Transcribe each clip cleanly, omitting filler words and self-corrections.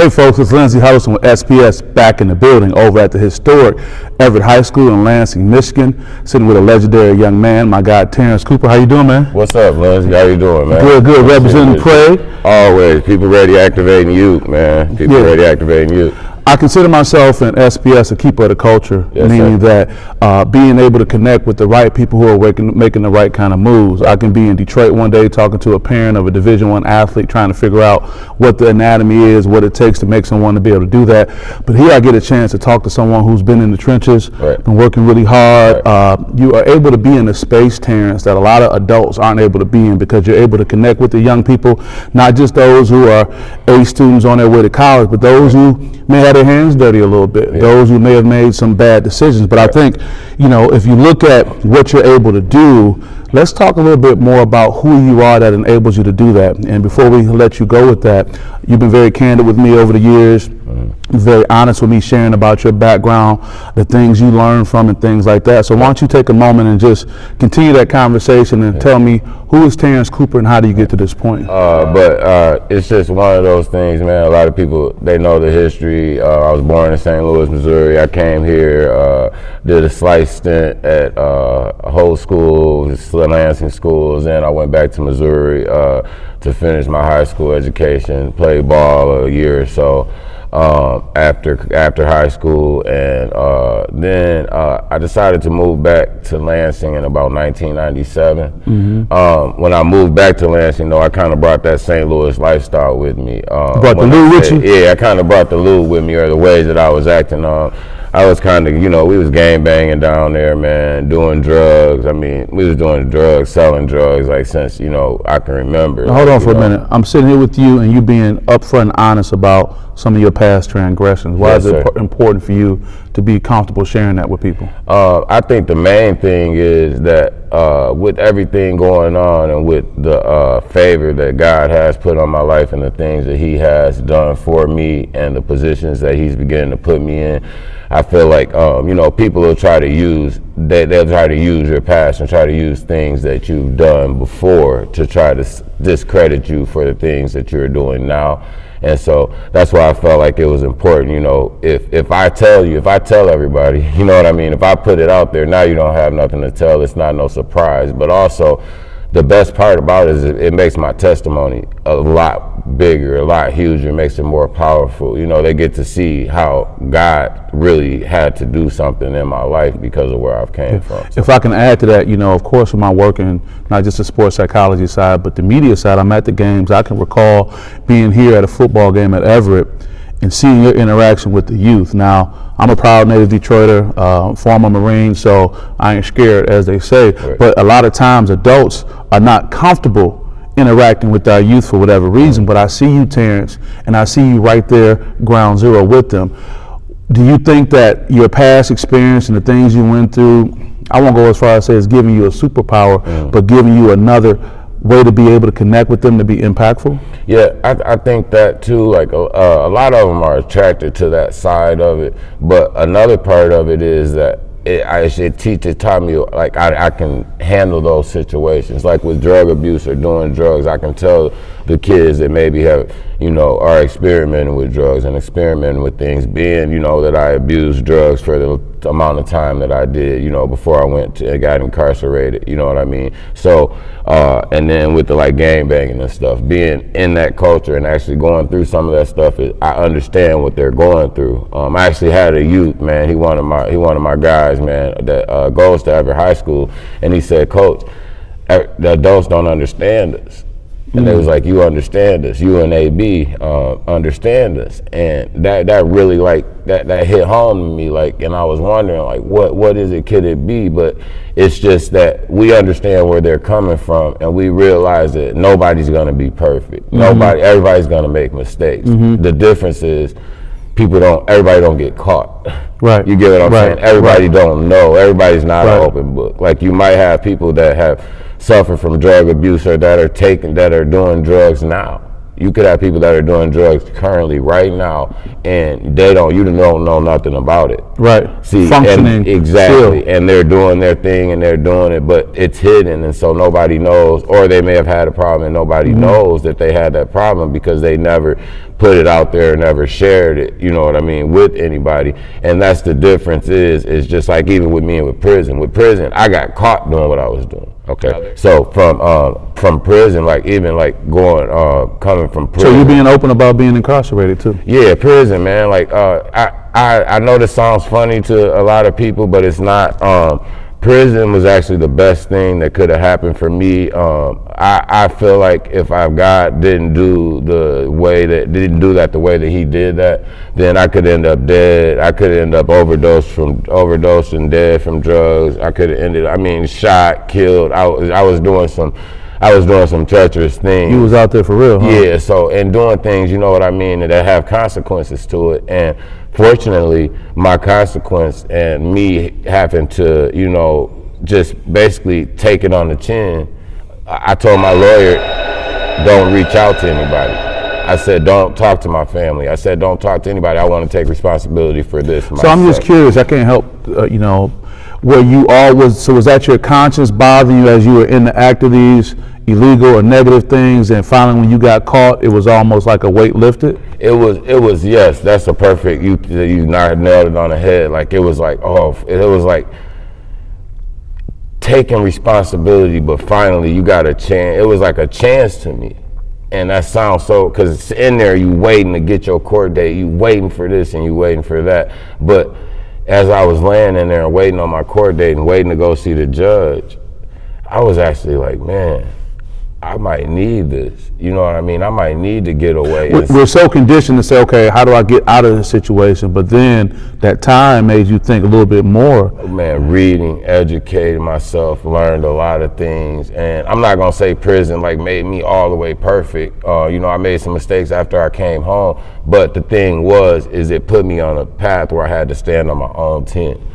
Hey folks, it's Lindsey Huddleston with SPS back in the building over at the historic Everett High School in Lansing, Michigan, sitting with a legendary young man, my guy Terrance Cooper. How you doing, man? What's up, Lindsey? How you doing, man? Good, good. Representing Prey. Always. People ready activating youth, man. People ready activating youth. I consider myself in SPS a keeper of the culture, meaning that being able to connect with the right people who are making the right kind of moves. I can be in Detroit one day talking to a parent of a Division I athlete trying to figure out what the anatomy is, what it takes to make someone to be able to do that. But here I get a chance to talk to someone who's been in the trenches, been working really hard. You are able to be in a space, Terrance, that a lot of adults aren't able to be in because you're able to connect with the young people, not just those who are A students on their way to college, but those who may have their hands dirty a little bit, those who may have made some bad decisions. But I think, you know, if you look at what you're able to do, let's talk a little bit more about who you are that enables you to do that. And before we let you go with that, you've been very candid with me over the years, very honest with me, sharing about your background, the things you learned from and things like that. So why don't you take a moment and just continue that conversation and tell me, who is Terrance Cooper and how do you get to this point? It's just one of those things, man. A lot of people, they know the history. I was born in St. Louis, Missouri. I came here, did a slight stint at Whole School, Lansing schools, and I went back to Missouri to finish my high school education, played ball a year or so after high school, and then I decided to move back to Lansing in about 1997. When I moved back to Lansing, though, I kind of brought that St. Louis lifestyle with me. Brought the Lou with you? Yeah, I kind of brought the Lou with me, or the ways that I was acting on. I was kind of, you know, we was gang banging down there, man, doing drugs. I mean, we was doing drugs, selling drugs, like since, you know, I can remember. Now, hold on for a minute. I'm sitting here with you and you being upfront and honest about some of your past transgressions. Why is it important for you to be comfortable sharing that with people? I think the main thing is that with everything going on and with the favor that God has put on my life and the things that he has done for me and the positions that he's beginning to put me in, I feel like, you know, people will try to use, they'll try to use your past and try to use things that you've done before to try to discredit you for the things that you're doing now. And so that's why I felt like it was important, you know, if I tell everybody, you know what I mean, if I put it out there, now you don't have nothing to tell, it's not no surprise. But also, the best part about it is it makes my testimony a lot bigger, a lot huger, it makes it more powerful. You know, they get to see how God really had to do something in my life because of where I've came from. So. If I can add to that, you know, of course, with my work in not just the sports psychology side, but the media side, I'm at the games. I can recall being here at a football game at Everett and seeing your interaction with the youth. Now, I'm a proud native Detroiter, former Marine, so I ain't scared, as they say. Right. But a lot of times adults are not comfortable interacting with our youth for whatever reason. But I see you, Terrance, and I see you right there, ground zero with them. Do you think that your past experience and the things you went through, I won't go as far as say it's giving you a superpower, but giving you another way to be able to connect with them to be impactful? Yeah, I think that too. Like a lot of them are attracted to that side of it, but another part of it is that it taught me like I can handle those situations. Like with drug abuse or doing drugs, I can tell the kids that maybe have, you know, are experimenting with drugs and experimenting with things, being, you know, that I abused drugs for the amount of time that I did, you know, before I got incarcerated, you know what I mean? So, and then with the like gang banging and stuff, being in that culture and actually going through some of that stuff, I understand what they're going through. I actually had a youth, man, he one of my guys, man, that goes to Everett High School, and he said, "Coach, the adults don't understand us." And they was like, "You understand us, you and AB understand us." And that really like, that hit home to me, like, and I was wondering like, what is it, could it be? But it's just that we understand where they're coming from, and we realize that nobody's gonna be perfect. Everybody's gonna make mistakes. The difference is everybody don't get caught. Right. You get what I'm saying? Everybody don't know. Everybody's not an open book. Like you might have people that have suffered from drug abuse or that are doing drugs now. You could have people that are doing drugs currently right now, and you don't know nothing about it. Right. See, functioning. Exactly. And they're doing their thing and they're doing it, but it's hidden, and so nobody knows, or they may have had a problem and nobody knows that they had that problem because they never put it out there and never shared it, you know what I mean, with anybody. And that's the difference is just like even with me and with prison. With prison, I got caught doing what I was doing. Okay, so from prison, like even like coming from prison. So you're being open about being incarcerated too? Yeah, prison, man. Like I know this sounds funny to a lot of people, but it's not. Prison was actually the best thing that could have happened for me. I feel like if God didn't do that the way that he did that, then I could end up dead. I could end up overdosed and dead from drugs. I could have ended, shot, killed. I was doing some treacherous things. You was out there for real, huh? Yeah, so, and doing things, you know what I mean, that have consequences to it. And fortunately, my consequence and me having to, you know, just basically take it on the chin, I told my lawyer, don't reach out to anybody. I said, don't talk to my family. I said, don't talk to anybody. I want to take responsibility for this myself. So I'm just curious, I can't help, where you all was that your conscience bothering you as you were in the act of these illegal or negative things, and finally when you got caught, it was almost like a weight lifted? It was, yes, that's a perfect, you nailed it on the head. Like, it was like taking responsibility, but finally you got a chance. It was like a chance to me. And that sounds so, because it's in there, you waiting to get your court date, you waiting for this and you waiting for that. But as I was laying in there and waiting on my court date and waiting to go see the judge, I was actually like, man, I might need this. You know what I mean? I might need to get away. We're so conditioned to say, okay, how do I get out of this situation? But then that time made you think a little bit more. Man, reading, educating myself, learned a lot of things. And I'm not gonna say prison like made me all the way perfect. I made some mistakes after I came home. But the thing is it put me on a path where I had to stand on my own 10.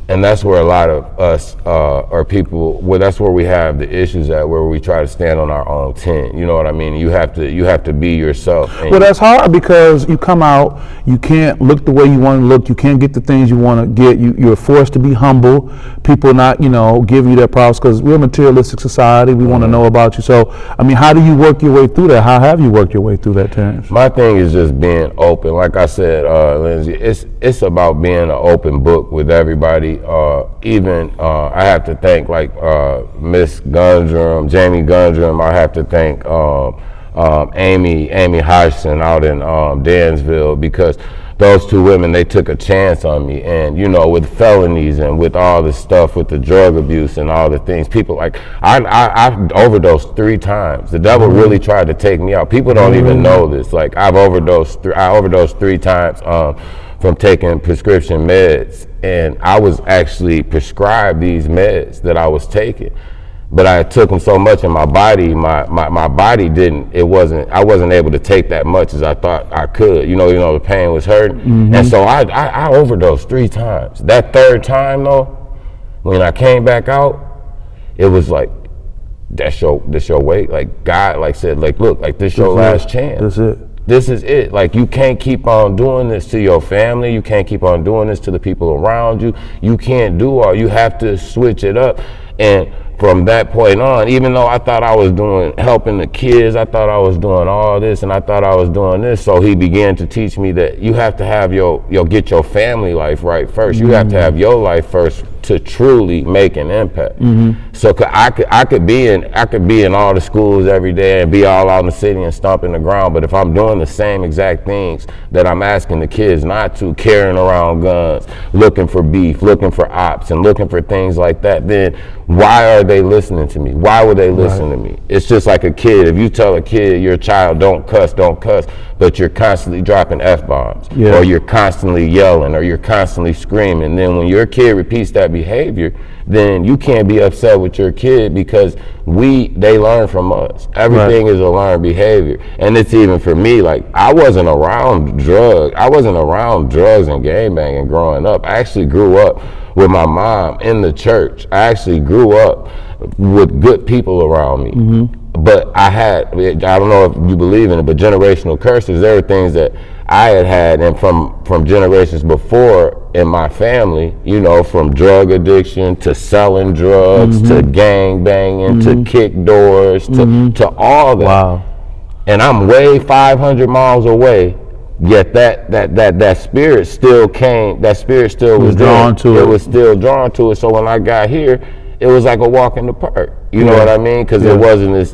And that's where a lot of us that's where we have the issues at, where we try to stand on our own 10. You know what I mean? You have to be yourself. Well, that's hard because you come out, you can't look the way you want to look, you can't get the things you want to get. You're forced to be humble. People not, giving you their props because we're a materialistic society. We want to know about you. So, how do you work your way through that? How have you worked your way through that, Terrance? My thing is just being open. Like I said, Lindsay, it's about being an open book with everybody. I have to thank Miss Gundrum, Jamie Gundrum. I have to thank Amy Hodgson out in Dansville, because those two women, they took a chance on me. And with felonies and with all the stuff with the drug abuse and all the things, people I overdosed 3 times. The devil really tried to take me out. People don't even know this. Like, I overdosed 3 times from taking prescription meds, and I was actually prescribed these meds that I was taking, but I took them so much in my body, my body I wasn't able to take that much as I thought I could. The pain was hurting, and so I overdosed 3 times. That 3rd time though, when I came back out, it was like, that's your weight. Like, God said, look, this your last chance. That's it. This is it. Like, you can't keep on doing this to your family. You can't keep on doing this to the people around you. You can't do all. You have to switch it up. And from that point on, even though I thought I was helping the kids, I thought I was doing all this, and I thought I was doing this, so he began to teach me that you have to have get your family life right first. You have to have your life first to truly make an impact. So I could be in all the schools every day and be all out in the city and stomping the ground, but if I'm doing the same exact things that I'm asking the kids not to, carrying around guns, looking for beef, looking for ops, and looking for things like that, then why are they listening to me? Why would they listen to me? It's just like a kid. If you tell a kid, your child, don't cuss, but you're constantly dropping F-bombs, or you're constantly yelling, or you're constantly screaming, then when your kid repeats that behavior, then you can't be upset with your kid, because they learn from us. Everything is a learned behavior. And it's even for me, like, I wasn't around drugs and gangbanging growing up. I actually grew up with my mom in the church. I actually grew up with good people around me. But I don't know if you believe in it, but generational curses, there are things that I had and from generations before in my family, from drug addiction to selling drugs to gang banging to kick doors to all that. Wow. and I'm way 500 miles away. Yet that spirit still came. That spirit still was drawn to it. It was still drawn to it. So when I got here, it was like a walk in the park. You know what I mean? Because it wasn't as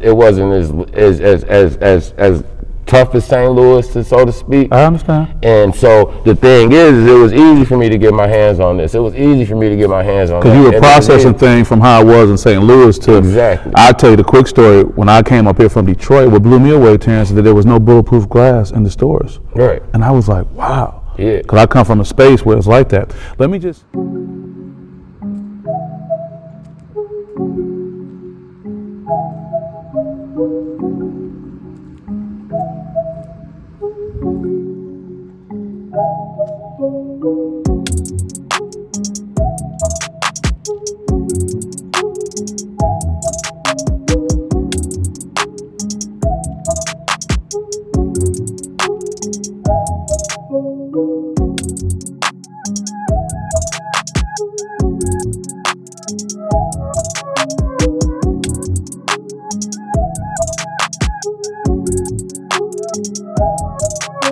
tough as St. Louis, so to speak. I understand. And so the thing is, it was easy for me to get my hands on this. It was easy for me to get my hands on. Because you were processing things from how it was in St. Louis to. Exactly. I'll tell you the quick story. When I came up here from Detroit, what blew me away, Terrance, is that there was no bulletproof glass in the stores. Right. And I was like, wow. Yeah. Because I come from a space where it's like that. Let me just.